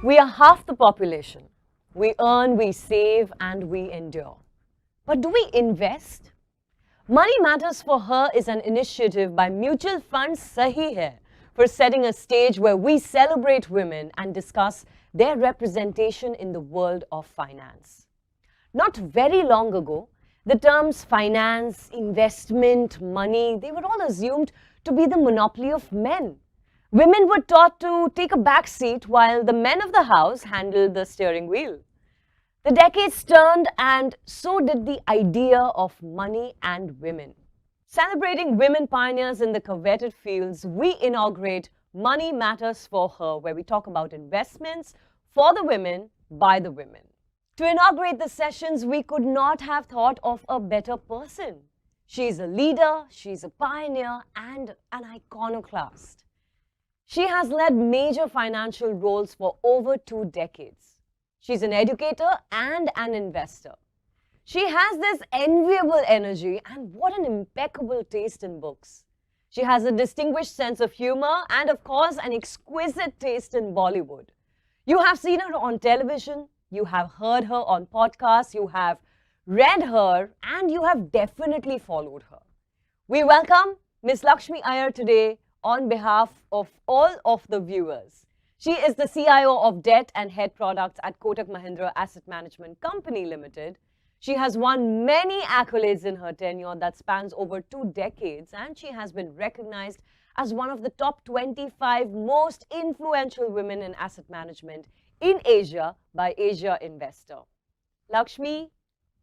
We are half the population. We earn, we save, and we endure. But do we invest? Money Matters for Her is an initiative by mutual fund Sahi Hai for setting a stage where we celebrate women and discuss their representation in the world of finance. Not very long ago, the terms finance, investment, money, they were all assumed to be the monopoly of men. Women were taught to take a back seat while the men of the house handled the steering wheel. The decades turned and so did the idea of money and women. Celebrating women pioneers in the coveted fields, we inaugurate Money Matters for Her, where we talk about investments for the women, by the women. To inaugurate the sessions, we could not have thought of a better person. She's a leader, she's a pioneer, and an iconoclast. She has led major financial roles for over 2 decades. She's an educator and an investor. She has this enviable energy and what an impeccable taste in books. She has a distinguished sense of humor and, of course, an exquisite taste in Bollywood. You have seen her on television, you have heard her on podcasts, you have read her, and you have definitely followed her. We welcome Ms. Lakshmi Lyer today on behalf of all of the viewers. She is the CIO of Debt and Head Products at Kotak Mahindra Asset Management Company Limited. She has won many accolades in her tenure that spans over 2 decades, and she has been recognized as one of the top 25 most influential women in asset management in Asia by Asia Investor. Lakshmi,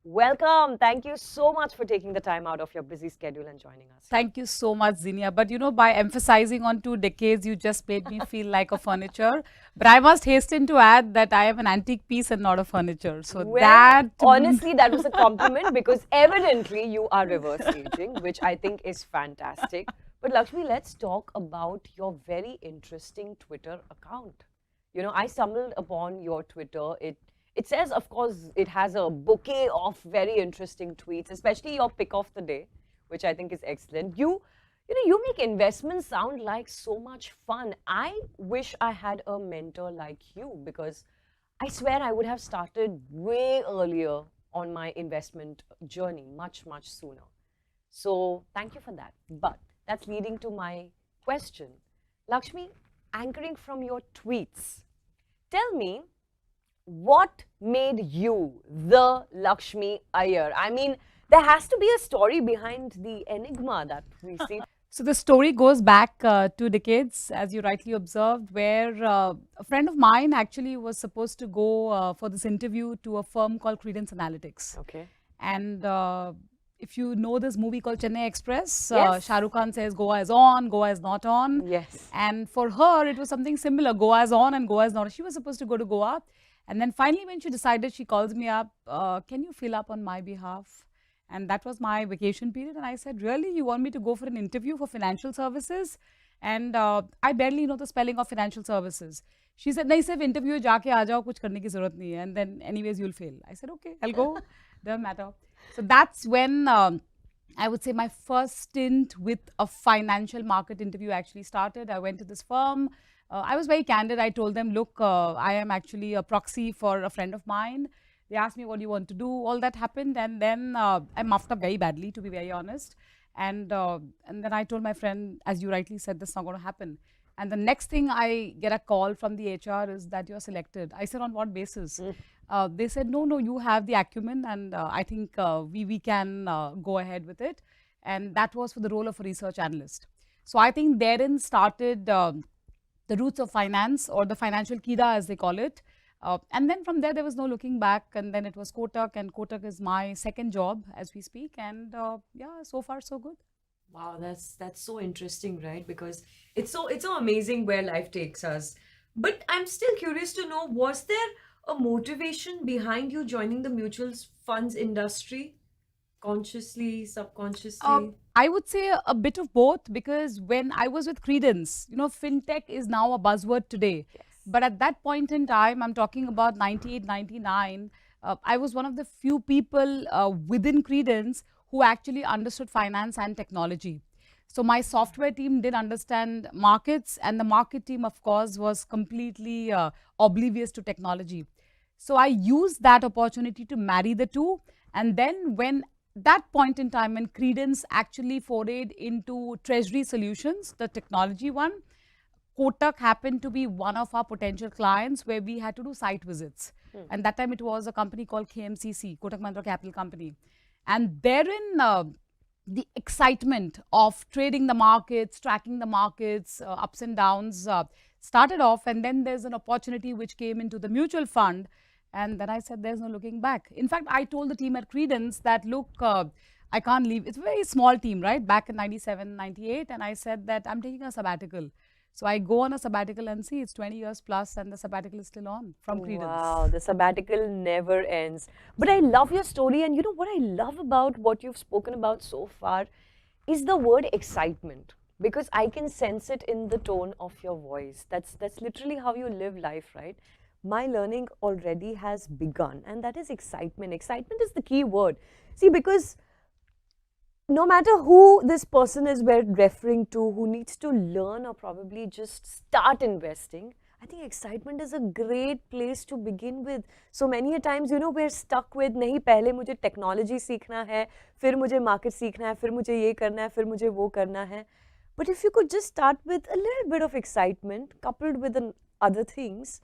welcome. Thank you so much for taking the time out of your busy schedule and joining us. Thank you so much, Zinia. But you know, by emphasizing on 2 decades, you just made me feel like a furniture. But I must hasten to add that I am an antique piece and not a furniture. So well, honestly, that was a compliment because evidently you are reverse aging, which I think is fantastic. But Lakshmi, let's talk about your very interesting Twitter account. You know, I stumbled upon your Twitter. It says, of course, it has a bouquet of very interesting tweets, especially your pick of the day, which I think is excellent. You make investments sound like so much fun. I wish I had a mentor like you because I swear I would have started way earlier on my investment journey, much, much sooner. So thank you for that. But that's leading to my question. Lakshmi, anchoring from your tweets, tell me, what made you the Lakshmi Iyer? I mean, there has to be a story behind the enigma that we see. So the story goes back 2 decades, as you rightly observed, where a friend of mine actually was supposed to go for this interview to a firm called Credence Analytics. Okay. And if you know this movie called Chennai Express, Yes. Shah Rukh Khan says Goa is on, Goa is not on. Yes. And for her, it was something similar. Goa is on and Goa is not. She was supposed to go to Goa. And then finally, when she decided, she calls me up, can you fill up on my behalf? And that was my vacation period. And I said, really, you want me to go for an interview for financial services? And I barely know the spelling of financial services. She said, nahi, sirf interview jaake aa jao, kuch karne ki zarurat nahi hai. And then anyways, you'll fail. I said, okay, I'll go. Doesn't matter. So that's when I would say my first stint with a financial market interview actually started. I went to this firm. I was very candid. I told them, look, I am actually a proxy for a friend of mine. They asked me, what do you want to do? All that happened. And then I muffed up very badly, to be very honest. And then I told my friend, as you rightly said, this is not going to happen. And the next thing I get a call from the HR is that you're selected. I said, on what basis? They said, no, you have the acumen and I think we can go ahead with it. And that was for the role of a research analyst. So I think therein started the roots of finance, or the financial kida as they call it. And then from there was no looking back, and then it was Kotak, and Kotak is my second job as we speak, and yeah, so far so good. Wow, that's so interesting, right? Because it's so amazing where life takes us. But I'm still curious to know, was there a motivation behind you joining the mutual funds industry? Consciously, subconsciously? I would say a bit of both, because when I was with Credence, you know, fintech is now a buzzword today. Yes. But at that point in time, I'm talking about 98, 99, I was one of the few people within Credence who actually understood finance and technology. So my software team did understand markets, and the market team, of course, was completely oblivious to technology. So I used that opportunity to marry the two. And then when that point in time when Credence actually forayed into treasury solutions, the technology one, Kotak happened to be one of our potential clients where we had to do site visits. And that time it was a company called KMCC, Kotak Mahindra Capital Company. And therein, the excitement of trading the markets, tracking the markets, ups and downs started off. And then there's an opportunity which came into the mutual fund. And then I said, there's no looking back. In fact, I told the team at Credence that, look, I can't leave. It's a very small team, right? Back in 97, 98. And I said that I'm taking a sabbatical. So I go on a sabbatical and see it's 20 years plus and the sabbatical is still on from Credence. Wow, the sabbatical never ends. But I love your story, and you know what I love about what you've spoken about so far is the word excitement, because I can sense it in the tone of your voice. That's literally how you live life, right? My learning already has begun, and that is excitement. Excitement is the key word. See, because no matter who this person is we're referring to, who needs to learn or probably just start investing, I think excitement is a great place to begin with. So many a times, you know, we're stuck with, nahi, pehle mujhe technology seekhna hai, fir mujhe market seekhna hai, fir mujhe ye karna hai, fir mujhe wo karna hai. But if you could just start with a little bit of excitement coupled with other things,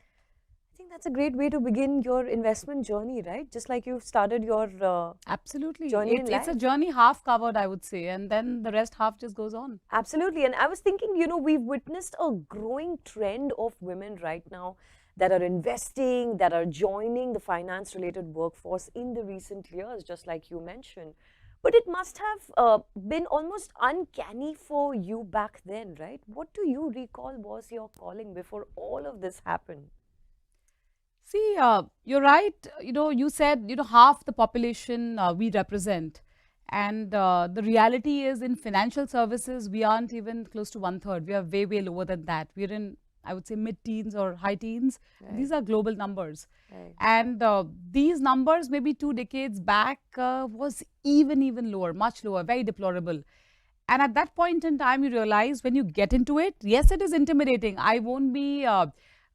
I think that's a great way to begin your investment journey, right? Just like you started your Absolutely. journey in It's a life. journey half covered, I would say, and then the rest half just goes on. Absolutely. And I was thinking, you know, we've witnessed a growing trend of women right now that are investing, that are joining the finance related workforce in the recent years, just like you mentioned. But it must have been almost uncanny for you back then, right? What do you recall was your calling before all of this happened? See, you're right. You know, you said, you know, half the population we represent. And the reality is in financial services, we aren't even close to 1/3. We are way, way lower than that. We're in, I would say, mid-teens or high teens. Right. These are global numbers. Right. And these numbers, maybe 2 decades back, was even lower, much lower, very deplorable. And at that point in time, you realize when you get into it, yes, it is intimidating. I won't be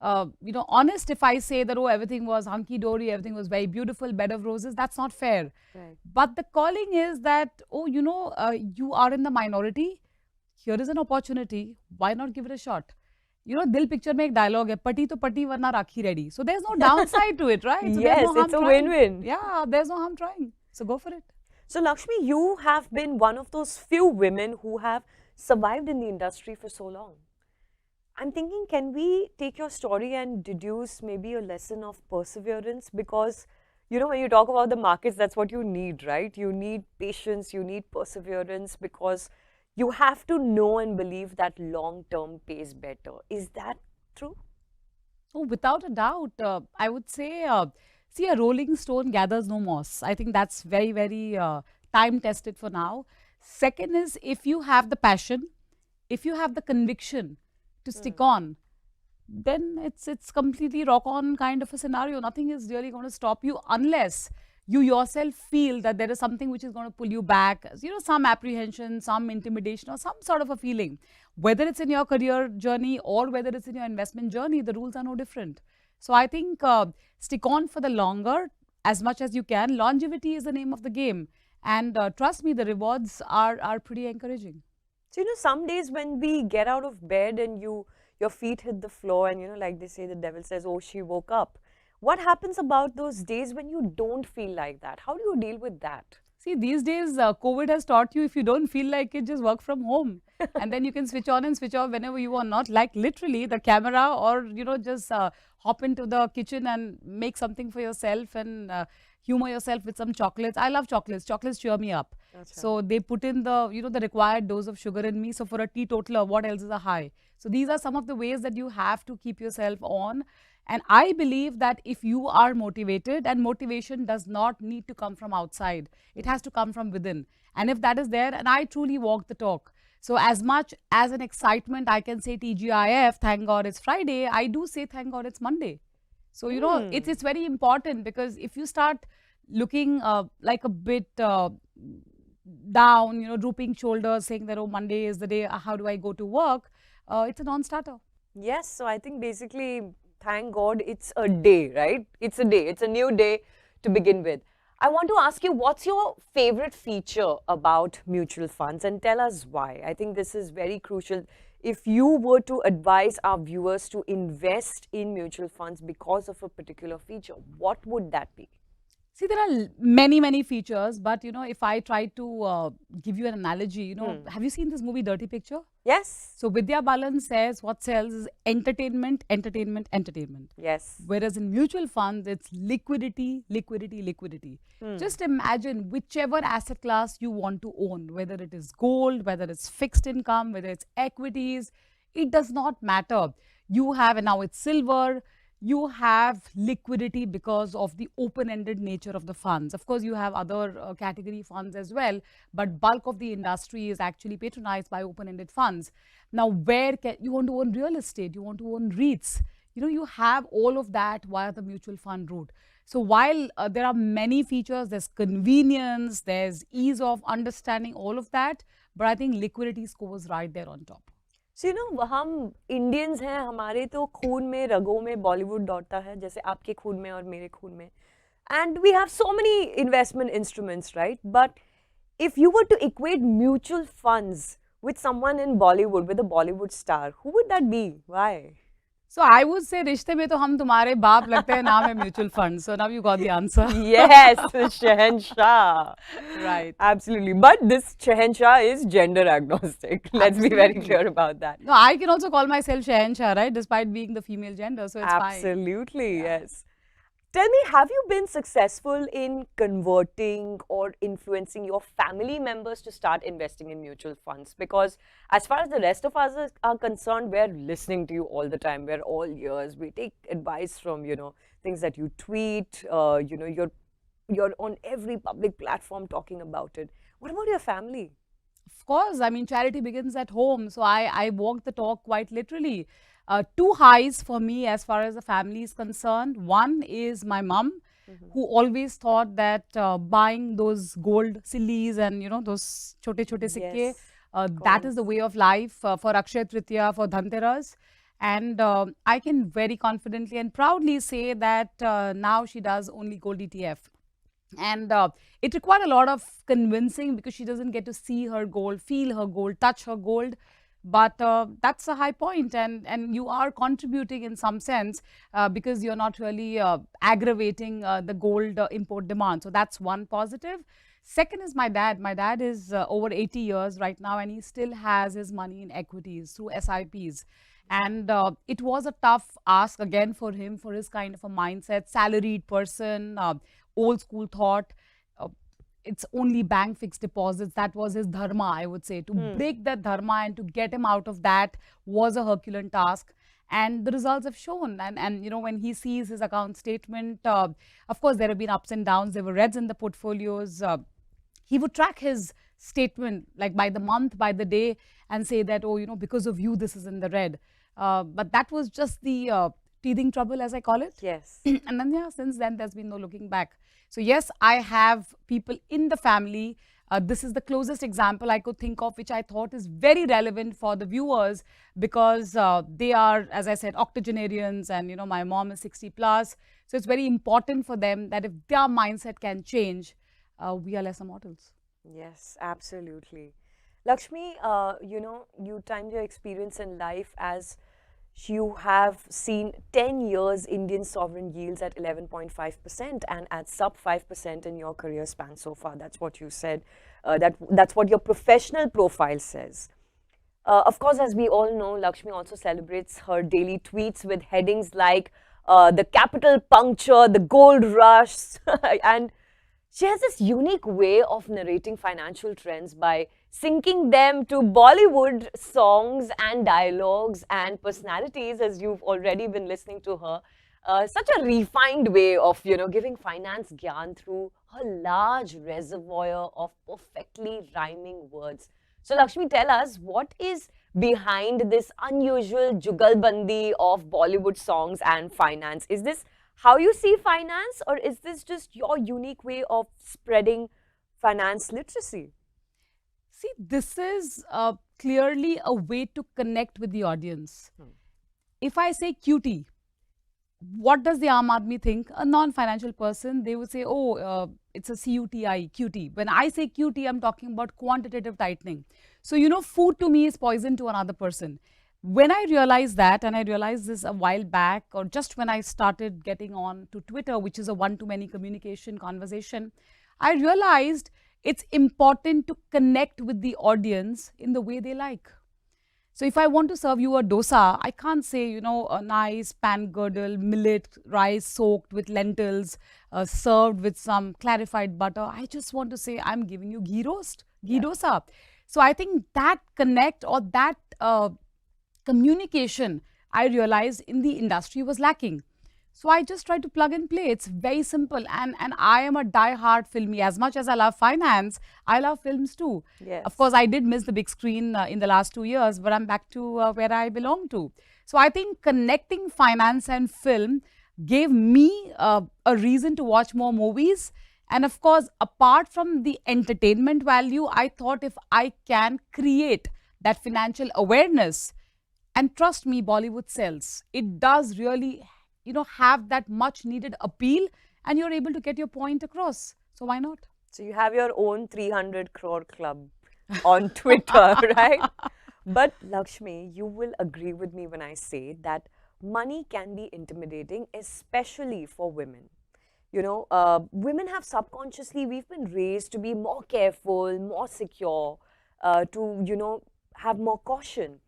you know, honest if I say that, oh, everything was hunky-dory, everything was very beautiful, bed of roses. That's not fair. Right. But the calling is that, oh, you know, you are in the minority. Here is an opportunity. Why not give it a shot? You know, Dil picture mein ek dialogue hai, pati to pati varna rakhi ready. So there's no downside to it, right? So Yes, there's no harm it's a trying. win-win. Yeah, there's no harm trying. So go for it. So Lakshmi, you have been one of those few women who have survived in the industry for so long. I'm thinking, can we take your story and deduce maybe a lesson of perseverance? Because, you know, when you talk about the markets, that's what you need, right? You need patience, you need perseverance, because you have to know and believe that long term pays better. Is that true? Oh, without a doubt, I would say, see, a rolling stone gathers no moss. I think that's very time tested for now. Second is, if you have the passion, if you have the conviction to stick on, then it's completely rock on kind of a scenario. Nothing is really going to stop you unless you yourself feel that there is something which is going to pull you back, you know, some apprehension, some intimidation, or some sort of a feeling. Whether it's in your career journey or whether it's in your investment journey, the rules are no different. So I think stick on for the longer, as much as you can. Longevity is the name of the game. And trust me, the rewards are pretty encouraging. So, you know, some days when we get out of bed and your feet hit the floor and, you know, like they say, the devil says, oh, she woke up. What happens about those days when you don't feel like that? How do you deal with that? See, these days, COVID has taught you if you don't feel like it, just work from home. And then you can switch on and switch off whenever you want. Not like literally the camera, or, you know, just hop into the kitchen and make something for yourself and humor yourself with some chocolates. I love chocolates. Chocolates cheer me up. That's So they put in the, you know, the required dose of sugar in me. So for a teetotaler, what else is a high? So these are some of the ways that you have to keep yourself on. And I believe that if you are motivated, and motivation does not need to come from outside, it has to come from within. And if that is there, and I truly walk the talk. So as much as an excitement, I can say TGIF, thank God it's Friday, I do say thank God it's Monday. So, you know, it's very important, because if you start looking like a bit down, drooping shoulders, saying that, oh, Monday is the day, how do I go to work? It's a non-starter. Yes, so I think basically, thank God it's a day, right? It's a day, it's a new day to begin with. I want to ask you, what's your favorite feature about mutual funds, and tell us why. I think this is very crucial. If you were to advise our viewers to invest in mutual funds because of a particular feature, what would that be? See, there are many, many features, but if I try to give you an analogy, have you seen this movie Dirty Picture? Yes. So Vidya Balan says what sells is entertainment, entertainment, entertainment. Yes. Whereas in mutual funds, it's liquidity, liquidity, liquidity. Just imagine whichever asset class you want to own, whether it is gold, whether it's fixed income, whether it's equities, it does not matter. You have, and now it's silver, you have liquidity because of the open-ended nature of the funds. Of course, you have other category funds as well, but bulk of the industry is actually patronized by open-ended funds. Now, where can you want to own real estate? You want to own REITs? You have all of that via the mutual fund route. So while there are many features, there's convenience, there's ease of understanding, all of that, but I think liquidity scores right there on top. So हम Indians हैं, हमारे तो खून में रगों में बॉलीवुड दौड़ता है, जैसे आपके खून में और मेरे खून में. And we have so many investment instruments, right? But if you were to equate mutual funds with someone in Bollywood, with a Bollywood star, who would that be? Why? So I would say रिश्ते में तो हम तुम्हारे बाप लगते हैं, नाम है mutual fund. So now you got the answer. Yes, Shahenshah. Right. Absolutely. But this Shahenshah is gender agnostic. Let's be very clear about that. No, I can also call myself Shahenshah, right? Despite being the female gender, so it's fine. Absolutely, yes. Tell me, have you been successful in converting or influencing your family members to start investing in mutual funds? Because as far as the rest of us are concerned, we're listening to you all the time. We're all ears. We take advice from, things that you tweet. You're on every public platform talking about it. What about your family? Of course, I mean, charity begins at home. So I walk the talk quite literally. Two highs for me as far as the family is concerned. One is my mom, who always thought that buying those gold sillies and those chote sikke, that is the way of life for Akshaya Tritiya, for Dhanteras. And I can very confidently and proudly say that now she does only gold ETF. And it required a lot of convincing because she doesn't get to see her gold, feel her gold, touch her gold. But that's a high point, and you are contributing in some sense because you're not really aggravating the gold import demand. So that's one positive. Second is my dad. My dad is over 80 years right now, and he still has his money in equities through SIPs. And it was a tough ask again for him, for his kind of a mindset, salaried person, old school thought. It's only bank fixed deposits. That was his dharma, I would say. To break that dharma and to get him out of that was a Herculean task. And the results have shown. And when he sees his account statement, of course, there have been ups and downs. There were reds in the portfolios. He would track his statement like by the month, by the day, and say that, oh, because of you, this is in the red. But that was just the teething trouble, as I call it. Yes. And then, since then, there's been no looking back. So yes, I have people in the family. This is the closest example I could think of, which I thought is very relevant for the viewers because they are, as I said, octogenarians, and my mom is 60 plus. So it's very important for them that if their mindset can change, we are lesser mortals. Yes, absolutely. Lakshmi, you timed your experience in life as you have seen 10 years Indian sovereign yields at 11.5% and at sub 5% in your career span so far. That's what you said. That's what your professional profile says. Of course, as we all know, Lakshmi also celebrates her daily tweets with headings like the capital puncture, the gold rush, and she has this unique way of narrating financial trends by syncing them to Bollywood songs and dialogues and personalities, as you've already been listening to her. Such a refined way of, giving finance gyan through her large reservoir of perfectly rhyming words. So, Lakshmi, tell us, what is behind this unusual jugalbandi of Bollywood songs and finance? Is this how you see finance, or is this just your unique way of spreading finance literacy? See, this is clearly a way to connect with the audience. If I say cutie, what does the Aam Aadmi think? A non-financial person, they would say, oh, it's a CUTI, cutie. When I say cutie, I'm talking about quantitative tightening. So, you know, food to me is poison to another person. When I realized that, and I realized this a while back, or just when I started getting on to Twitter, which is a one-to-many communication conversation, I realized it's important to connect with the audience in the way they like. So if I want to serve you a dosa, I can't say, you know, a nice pan girdle, millet, rice soaked with lentils, served with some clarified butter. I just want to say, I'm giving you ghee roast, ghee dosa. So I think that connect or that communication, I realized in the industry was lacking. So I just try to plug and play. It's very simple. And I am a die-hard filmy. As much as I love finance, I love films too. Yes. Of course, I did miss the big screen in the last 2 years, but I'm back to where I belong to. So I think connecting finance and film gave me a reason to watch more movies. And of course, apart from the entertainment value, I thought if I can create that financial awareness, and trust me, Bollywood sells. It does really, you know, have that much needed appeal, and you're able to get your point across. So why not? So you have your own 300 crore club on Twitter, right? But Lakshmi, you will agree with me when I say that money can be intimidating, especially for women. You know, women have subconsciously, we've been raised to be more careful, more secure, to, you know, have more caution.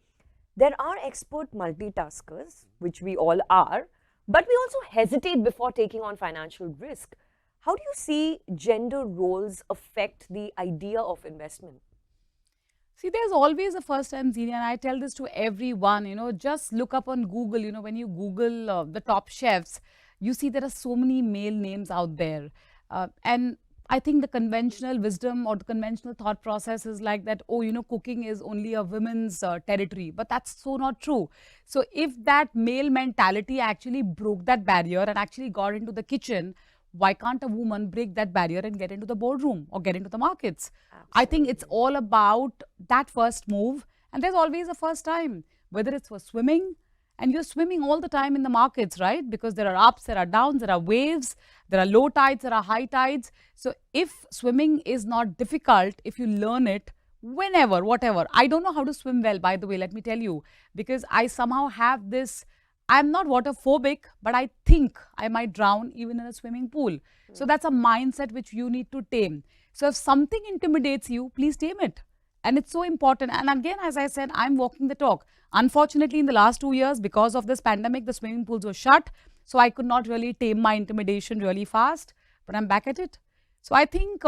There are expert multitaskers, which we all are, but we also hesitate before taking on financial risk. How do you see gender roles affect the idea of investment? See, there's always a first time Zini, and I tell this to everyone, you know, just look up on Google, you know, when you Google the top chefs, you see there are so many male names out there. And I think the conventional wisdom or the conventional thought process is like that, oh, you know, cooking is only a women's territory. But that's so not true. So if that male mentality actually broke that barrier and actually got into the kitchen, why can't a woman break that barrier and get into the boardroom or get into the markets? Absolutely. I think it's all about that first move. And there's always a first time, whether it's for swimming, and you're swimming all the time in the markets, right? Because there are ups, there are downs, there are waves, there are low tides, there are high tides. So if swimming is not difficult, if you learn it, whenever, whatever. I don't know how to swim well, by the way, let me tell you, because I somehow have this, I'm not water phobic, but I think I might drown even in a swimming pool. So that's a mindset which you need to tame. So if something intimidates you, please tame it. And it's so important. And again, as I said, I'm walking the talk. Unfortunately, in the last 2 years, because of this pandemic, the swimming pools were shut. So I could not really tame my intimidation really fast. But I'm back at it. So I think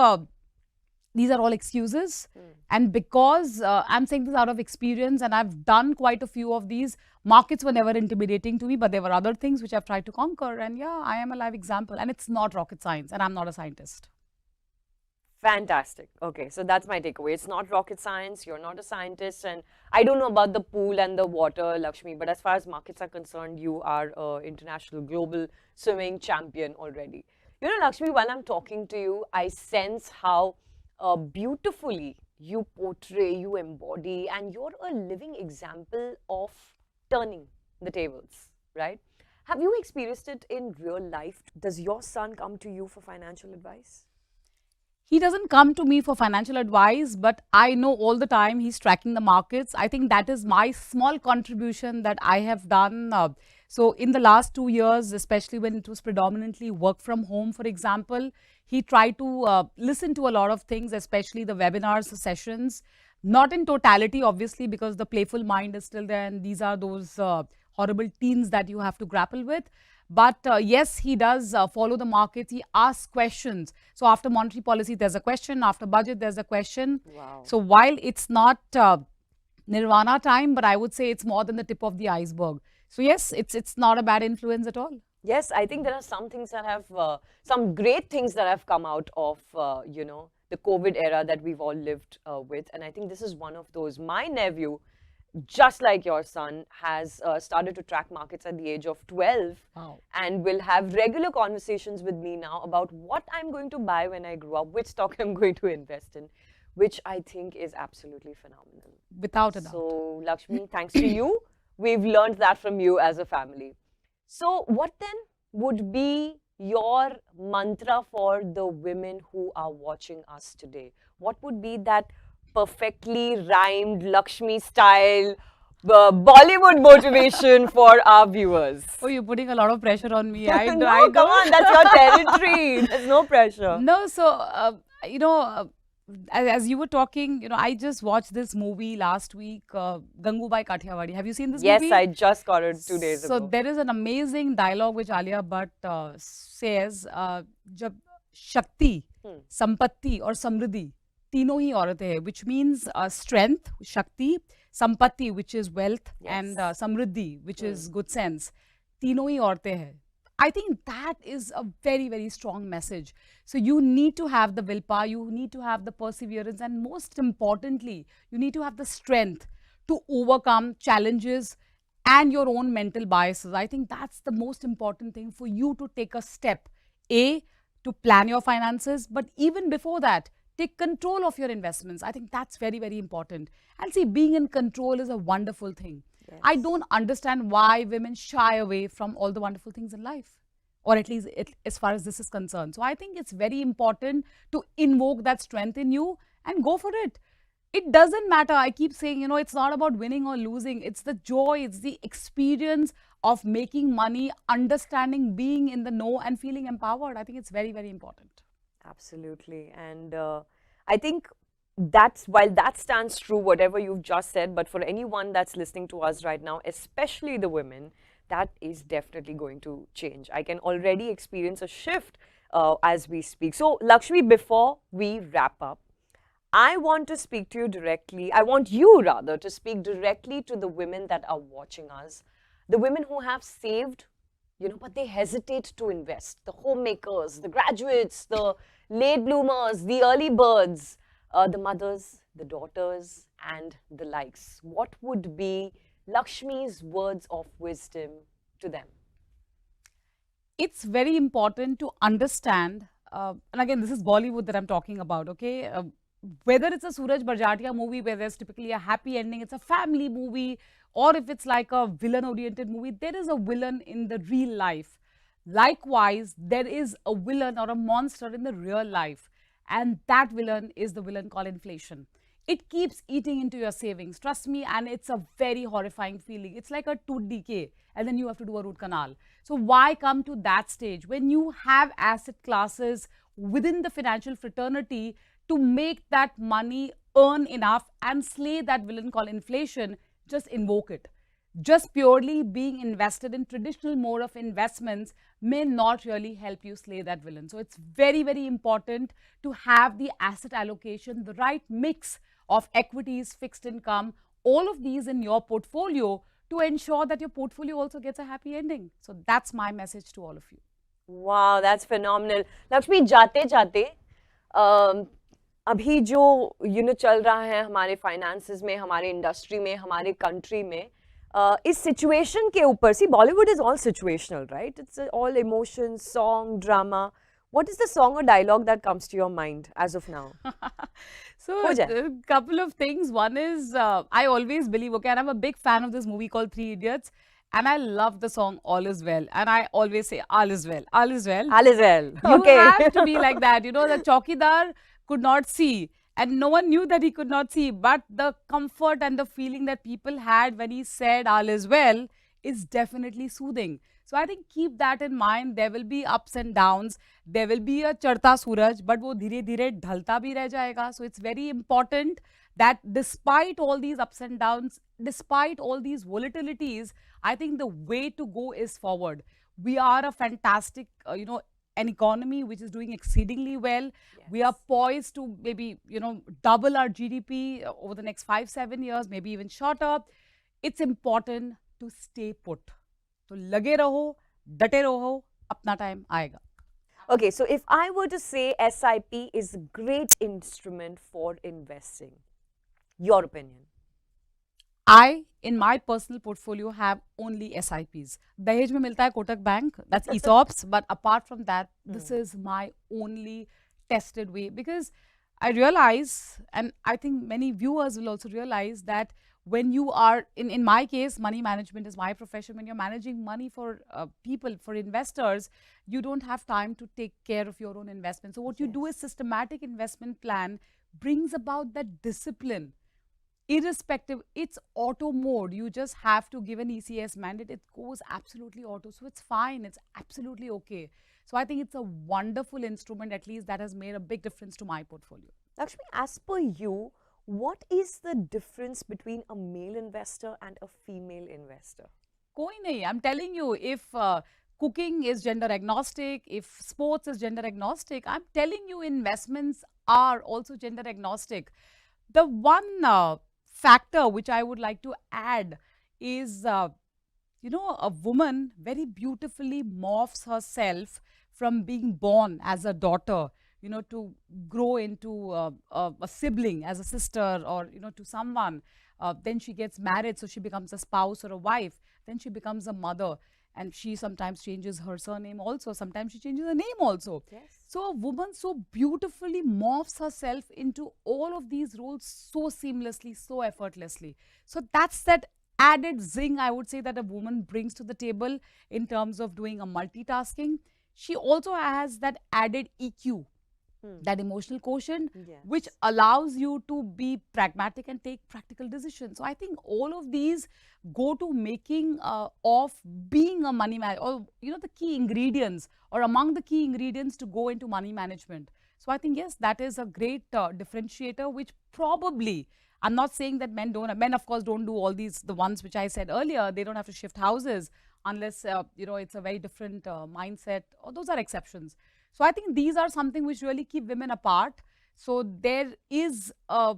these are all excuses. And because I'm saying this out of experience, and I've done quite a few of these, markets were never intimidating to me, but there were other things which I've tried to conquer. And yeah, I am a live example. And it's not rocket science. And I'm not a scientist. Fantastic. Okay, so that's my takeaway. It's not rocket science. You're not a scientist. And I don't know about the pool and the water, Lakshmi, but as far as markets are concerned, you are an international global swimming champion already. You know, Lakshmi, while I'm talking to you, I sense how beautifully you portray, you embody, and you're a living example of turning the tables, right? Have you experienced it in real life? Does your son come to you for financial advice? He doesn't come to me for financial advice, but I know all the time he's tracking the markets. I think that is my small contribution that I have done. So in the last 2 years, especially when it was predominantly work from home, for example, he tried to listen to a lot of things, especially the webinars, the sessions, not in totality, obviously, because the playful mind is still there. And these are those horrible teens that you have to grapple with. But yes, he does follow the markets. He asks questions. So after monetary policy, there's a question. After budget, there's a question. Wow. So while it's not nirvana time, but I would say it's more than the tip of the iceberg. So yes, it's not a bad influence at all. Yes, I think there are some things that have, some great things that have come out of, you know, the COVID era that we've all lived with. And I think this is one of those. My nephew, just like your son, has started to track markets at the age of 12. Wow. And will have regular conversations with me now about what I'm going to buy when I grow up, which stock I'm going to invest in. which I think is absolutely phenomenal. Without a doubt. So, Lakshmi, thanks to you, we've learned that from you as a family. So, what then would be your mantra for the women who are watching us today? What would be that perfectly rhymed Lakshmi style Bollywood motivation for our viewers? Oh, you're putting a lot of pressure on me. I No, come on, that's your territory. There's no pressure. No, so, you know, as you were talking, I just watched this movie last week, Gangubai Kathiawadi. Have you seen this movie? Yes, I just got it 2 days So ago. there is an amazing dialogue which Alia Bhatt says, जब शक्ति, संपत्ति और समृद्धि तीनों ही औरतें हैं, which means strength, शक्ति, संपत्ति, which is wealth, and Samriddhi, which is good sense, तीनों ही औरतें हैं. I think that is a very, very strong message. So you need to have the willpower, you need to have the perseverance, and most importantly, you need to have the strength to overcome challenges and your own mental biases. I think that's the most important thing for you to take a step. A, to plan your finances, but even before that, take control of your investments. I think that's very, very important. And see, being in control is a wonderful thing. Yes. I don't understand why women shy away from all the wonderful things in life, or at least as far as this is concerned. So I think it's very important to invoke that strength in you and go for it. It doesn't matter. I keep saying, it's not about winning or losing. It's the joy, it's the experience of making money, understanding, being in the know and feeling empowered. I think it's very, very important. Absolutely. And I think that's, while that stands true, whatever you've just said, but for anyone that's listening to us right now, especially the women, that is definitely going to change. I can already experience a shift as we speak. So, Lakshmi, before we wrap up, I want to speak to you directly. I want you rather to speak directly to the women that are watching us, the women who have saved, but they hesitate to invest. The homemakers, the graduates, the late bloomers, the early birds, the mothers, the daughters, and the likes. What would be Lakshmi's words of wisdom to them? It's very important to understand, and again, this is Bollywood that I'm talking about, okay? Whether it's a Suraj Barjatia movie where there's typically a happy ending, it's a family movie, or if it's like a villain-oriented movie, there is a villain in the real life. Likewise, there is a villain or a monster in the real life, and that villain is the villain called inflation. It keeps eating into your savings, trust me, and it's a very horrifying feeling. It's like a tooth decay, and then you have to do a root canal. So why come to that stage? When you have asset classes within the financial fraternity to make that money earn enough and slay that villain called inflation, just invoke it. Just purely being invested in traditional mode of investments may not really help you slay that villain. So it's very, very important to have the asset allocation, the right mix of equities, fixed income, all of these in your portfolio to ensure that your portfolio also gets a happy ending. So that's my message to all of you. Wow, that's phenomenal. Lakshmi, जाते जाते अभी जो चल रहा है हमारे finances में, हमारे इंडस्ट्री में, हमारे कंट्री में, इस सिचुएशन के ऊपर, see, Bollywood is all situational, right? It's all emotion, song, drama. What is the song or dialogue that comes to your mind as of now? So, a couple of things. One is, I always believe, okay, and I'm a big fan of this movie called Three Idiots, and I love the song All Is Well. And I always say, all is well, all is well. All is well. You have to be like that. The Chaukidar could not see, and no one knew that he could not see, but the comfort and the feeling that people had when he said all is well is definitely soothing. So I think keep that in mind. There will be ups and downs. There will be a charta suraj, but wo dheere dheere dhalta bhi reh jayega. So it's very important that despite all these ups and downs, despite all these volatilities, I think the way to go is forward. We are a fantastic, an economy which is doing exceedingly well. Yes. We are poised to maybe, double our GDP over the next 5-7 years, maybe even shorter. It's important to stay put. So, lage raho, date raho, apna time aayega. Okay, so if I were to say SIP is a great instrument for investing, your opinion? I, in my personal portfolio, have only SIPs. Dahej mein milta hai Kotak Bank, that's ESOPs. But apart from that, this is my only tested way. Because I realize, and I think many viewers will also realize that when you are, in my case, money management is my profession. When you're managing money for people, for investors, you don't have time to take care of your own investment. So what you do is systematic investment plan brings about that discipline. Irrespective, it's auto mode. You just have to give an ECS mandate. It goes absolutely auto. So it's fine. It's absolutely okay. So I think it's a wonderful instrument, at least that has made a big difference to my portfolio. Lakshmi, as per you, what is the difference between a male investor and a female investor? Koi nahi. I'm telling you, if cooking is gender agnostic, if sports is gender agnostic, I'm telling you investments are also gender agnostic. The one factor which I would like to add is, a woman very beautifully morphs herself from being born as a daughter, to grow into a sibling, as a sister, or, to someone. Then she gets married, so she becomes a spouse or a wife. Then she becomes a mother. And she sometimes changes her surname also. Sometimes she changes her name also. Yes. So a woman so beautifully morphs herself into all of these roles so seamlessly, so effortlessly. So that's that added zing, I would say, that a woman brings to the table in terms of doing a multitasking. She also has that added EQ, that emotional quotient, which allows you to be pragmatic and take practical decisions. So I think all of these go to making of being a money manager, or the key ingredients, or among the key ingredients to go into money management. So I think, yes, that is a great differentiator, which probably, I'm not saying that men of course don't do all these, the ones which I said earlier. They don't have to shift houses unless it's a very different mindset, or those are exceptions. So I think these are something which really keep women apart. So there is a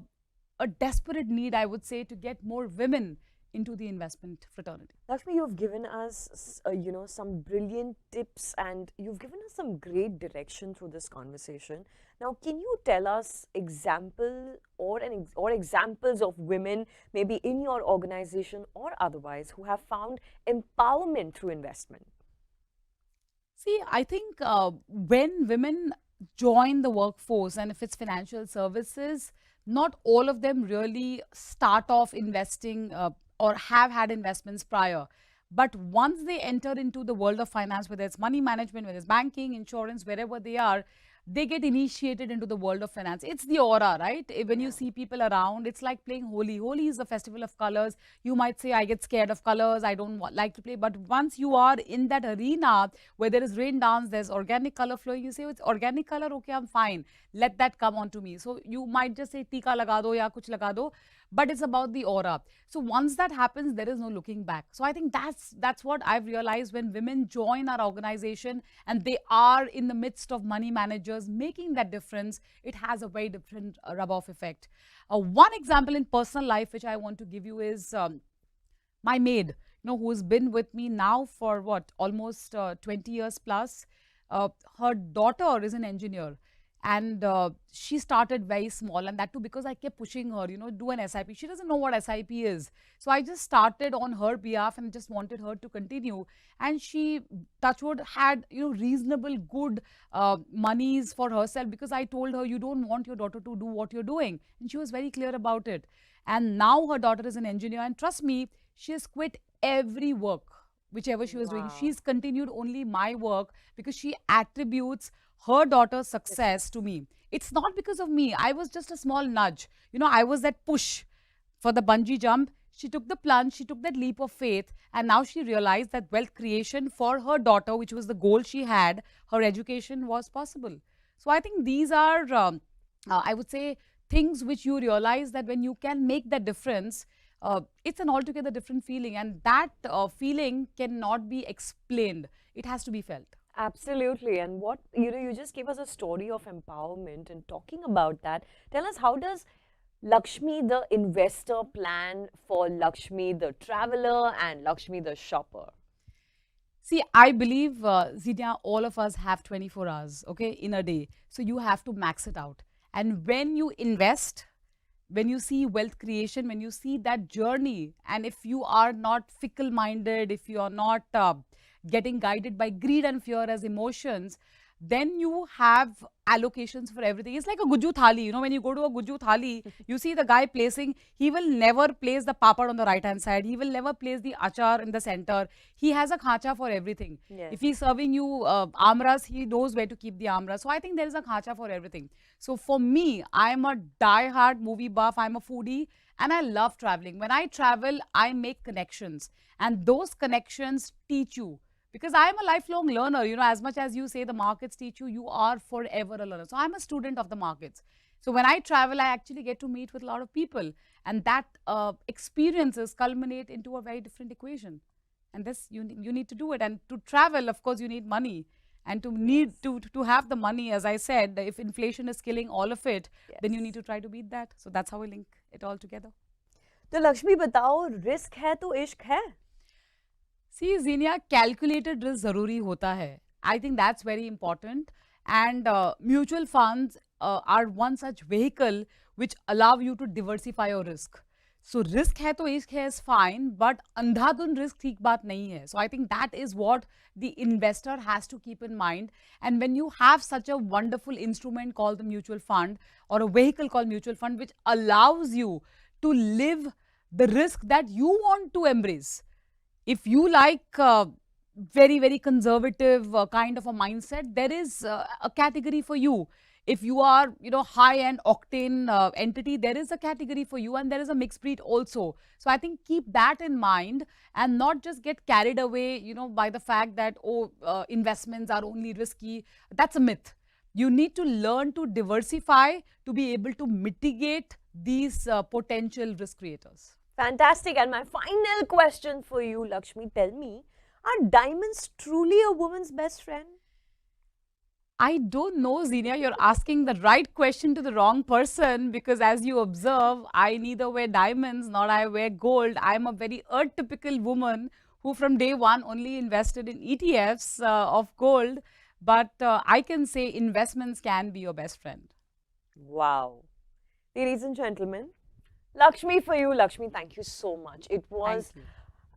desperate need, I would say, to get more women into the investment fraternity. Lakshmi, you've given us, some brilliant tips, and you've given us some great direction through this conversation. Now, can you tell us examples of women, maybe in your organization or otherwise, who have found empowerment through investment? See, I think when women join the workforce, and if it's financial services, not all of them really start off investing or have had investments prior. But once they enter into the world of finance, whether it's money management, whether it's banking, insurance, wherever they are, they get initiated into the world of finance. It's the aura, right? When you see people around, it's like playing Holi. Holi is a festival of colors. You might say, I get scared of colors, I don't like to play. But once you are in that arena where there is rain dance, there's organic color flowing, you say, it's organic color, okay, I'm fine. Let that come onto me. So you might just say, tika laga do ya kuch laga do. But it's about the aura. So once that happens, there is no looking back. So I think that's what I've realized when women join our organization and they are in the midst of money managers making that difference. It has a very different rub-off effect. One example in personal life which I want to give you is my maid, who's been with me now for what, almost 20 years plus. Her daughter is an engineer. And she started very small, and that too because I kept pushing her, do an SIP. She doesn't know what SIP is. So I just started on her behalf and just wanted her to continue. And she, touchwood, had, reasonable good monies for herself, because I told her, you don't want your daughter to do what you're doing. And she was very clear about it. And now her daughter is an engineer, and trust me, she has quit every work, whichever she was doing. She's continued only my work because she attributes her daughter's success to me. It's not because of me. I was just a small nudge. I was that push for the bungee jump. She took the plunge, she took that leap of faith, and now she realized that wealth creation for her daughter, which was the goal she had, her education, was possible. So I think these are, I would say, things which you realize that when you can make that difference, it's an altogether different feeling, and that feeling cannot be explained. It has to be felt. Absolutely. And what, you just gave us a story of empowerment, and talking about that, tell us, how does Lakshmi the investor plan for Lakshmi the traveler and Lakshmi the shopper? See, I believe, Zinia, all of us have 24 hours, okay, in a day. So you have to max it out. And when you invest, when you see wealth creation, when you see that journey, and if you are not fickle-minded, if you are not getting guided by greed and fear as emotions, then you have allocations for everything. It's like a Guju Thali. You know, when you go to a Guju Thali, you see the guy placing, he will never place the papad on the right hand side. He will never place the achar in the center. He has a khacha for everything. Yes. If he's serving you amras, he knows where to keep the amras. So I think there is a khacha for everything. So for me, I'm a die-hard movie buff. I'm a foodie and I love traveling. When I travel, I make connections and those connections teach you. Because I am a lifelong learner, you know, as much as you say the markets teach you, you are forever a learner. So I'm a student of the markets. So when I travel, I actually get to meet with a lot of people. And that experiences culminate into a very different equation. And this, you need to do it. And to travel, of course, you need money. And to have the money, as I said, if inflation is killing all of it, then you need to try to beat that. So that's how we link it all together. तो लक्ष्मी बताओ, risk है तो इश्क है? See, Zinia, calculated risk zaruri hota hai. I think that's very important. And mutual funds are one such vehicle which allow you to diversify your risk. So risk hai to ishq hai is fine, but andhadhun risk theek baat nahi hai. So I think that is what the investor has to keep in mind. And when you have such a wonderful instrument called the mutual fund or a vehicle called mutual fund which allows you to live the risk that you want to embrace. If you like very, very conservative kind of a mindset, there is a category for you. If you are, you know, high-end octane entity, there is a category for you and there is a mixed breed also. So I think keep that in mind and not just get carried away, you know, by the fact that, investments are only risky. That's a myth. You need to learn to diversify to be able to mitigate these potential risk creators. Fantastic. And my final question for you, Lakshmi, tell me, are diamonds truly a woman's best friend? I don't know, Zinia. You're asking the right question to the wrong person because as you observe, I neither wear diamonds nor I wear gold. I'm a very typical woman who from day one only invested in ETFs of gold. But I can say investments can be your best friend. Wow. Ladies and gentlemen, Lakshmi, for you, Lakshmi, thank you so much. It was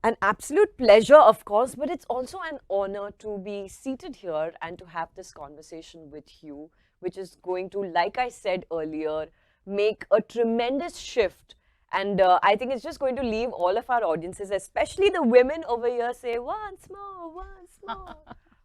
an absolute pleasure, of course, but it's also an honor to be seated here and to have this conversation with you, which is going to, like I said earlier, make a tremendous shift. And I think it's just going to leave all of our audiences, especially the women over here, say, once more, once more.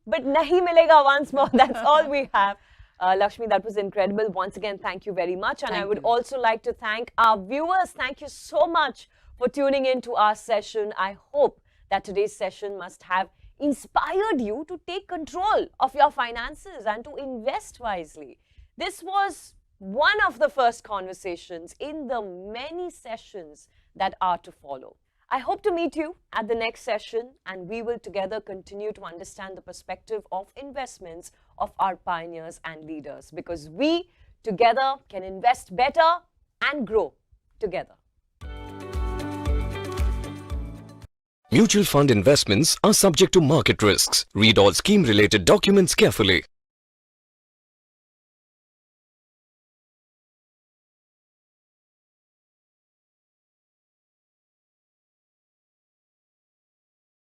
But nahi milega once more, that's all we have. Lakshmi, that was incredible. Once again, thank you very much. And I would also like to thank our viewers. Thank you so much for tuning in to our session. I hope that today's session must have inspired you to take control of your finances and to invest wisely. This was one of the first conversations in the many sessions that are to follow. I hope to meet you at the next session and we will together continue to understand the perspective of investments of our pioneers and leaders because we together can invest better and grow together. Mutual fund investments are subject to market risks. Read all scheme-related documents carefully.